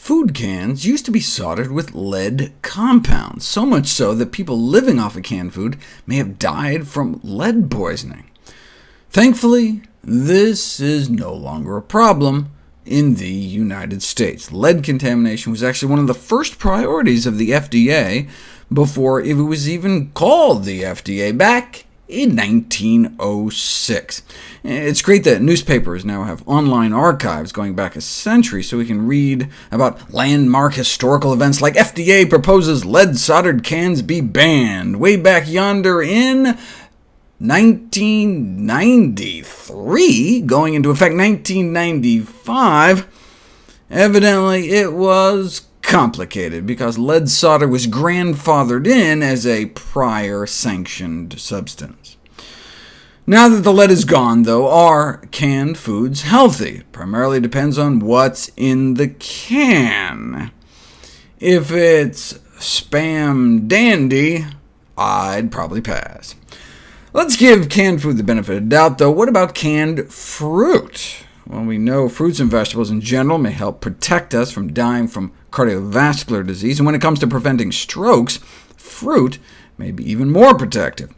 food cans used to be soldered with lead compounds, so much so that people living off of canned food may have died from lead poisoning. Thankfully, this is no longer a problem in the United States. Lead contamination was actually one of the first priorities of the FDA before it was even called the FDA back in 1906. It's great that newspapers now have online archives going back a century, so we can read about landmark historical events like FDA proposes lead-soldered cans be banned way back yonder in 1993, going into effect 1995. Evidently, it was complicated, because lead solder was grandfathered in as a prior sanctioned substance. Now that the lead is gone, though, are canned foods healthy? It primarily depends on what's in the can. If it's Spam Dandy, I'd probably pass. Let's give canned food the benefit of the doubt, though. What about canned fruit? Well, we know fruits and vegetables in general may help protect us from dying from cardiovascular disease, and when it comes to preventing strokes, fruit may be even more protective.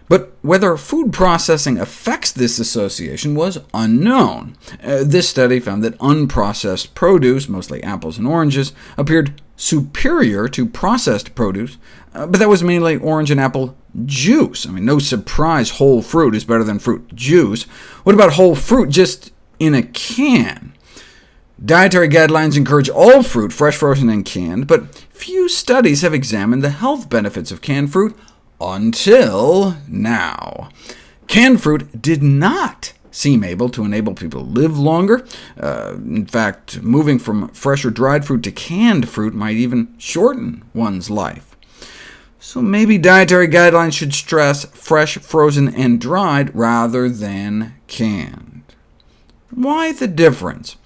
But whether food processing affects this association was unknown. This study found that unprocessed produce, mostly apples and oranges, appeared superior to processed produce, but that was mainly orange and apple juice. I mean, no surprise whole fruit is better than fruit juice. What about whole fruit just in a can? Dietary guidelines encourage all fruit, fresh, frozen, and canned, but few studies have examined the health benefits of canned fruit until now. Canned fruit did not seem able to enable people to live longer. In fact, moving from fresh or dried fruit to canned fruit might even shorten one's life. So maybe dietary guidelines should stress fresh, frozen, and dried rather than canned. Why the difference?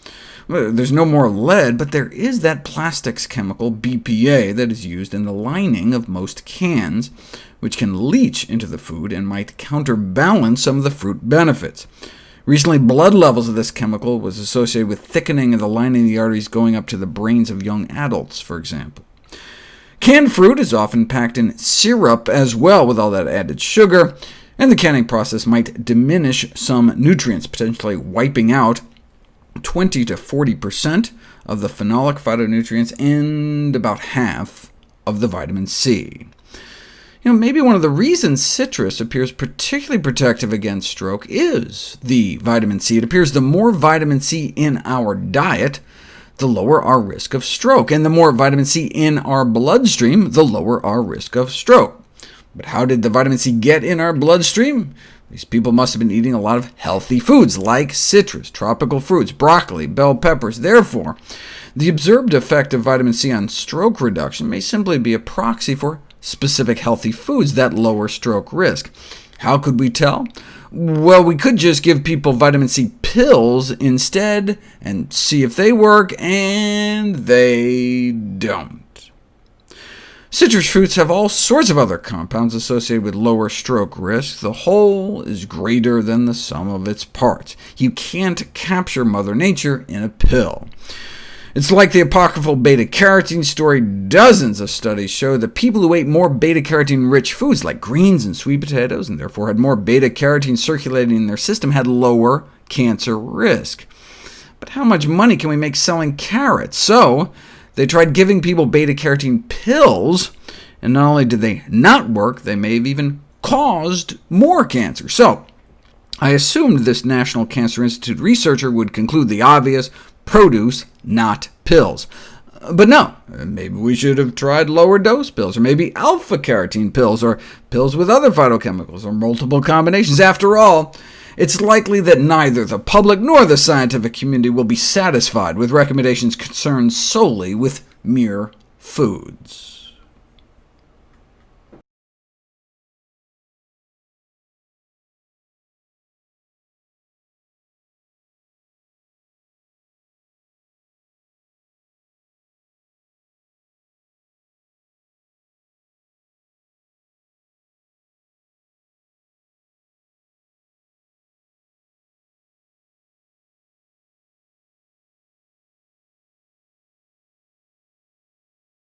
Well, there's no more lead, but there is that plastics chemical, BPA, that is used in the lining of most cans, which can leach into the food and might counterbalance some of the fruit benefits. Recently, blood levels of this chemical was associated with thickening of the lining of the arteries going up to the brains of young adults, for example. Canned fruit is often packed in syrup as well, with all that added sugar, and the canning process might diminish some nutrients, potentially wiping out 20 to 40% of the phenolic phytonutrients and about half of the vitamin C. Maybe one of the reasons citrus appears particularly protective against stroke is the vitamin C. It appears the more vitamin C in our diet, the lower our risk of stroke, and the more vitamin C in our bloodstream, the lower our risk of stroke. But how did the vitamin C get in our bloodstream? These people must have been eating a lot of healthy foods, like citrus, tropical fruits, broccoli, bell peppers. Therefore, the observed effect of vitamin C on stroke reduction may simply be a proxy for specific healthy foods that lower stroke risk. How could we tell? Well, we could just give people vitamin C pills instead and see if they work, and they don't. Citrus fruits have all sorts of other compounds associated with lower stroke risk. The whole is greater than the sum of its parts. You can't capture Mother Nature in a pill. It's like the apocryphal beta-carotene story. Dozens of studies show that people who ate more beta-carotene-rich foods, like greens and sweet potatoes, and therefore had more beta-carotene circulating in their system, had lower cancer risk. But how much money can we make selling carrots? So they tried giving people beta-carotene pills, and not only did they not work, they may have even caused more cancer. So I assumed this National Cancer Institute researcher would conclude the obvious: produce, not pills. But no, maybe we should have tried lower dose pills, or maybe alpha-carotene pills, or pills with other phytochemicals, or multiple combinations. After all, it's likely that neither the public nor the scientific community will be satisfied with recommendations concerned solely with mere foods.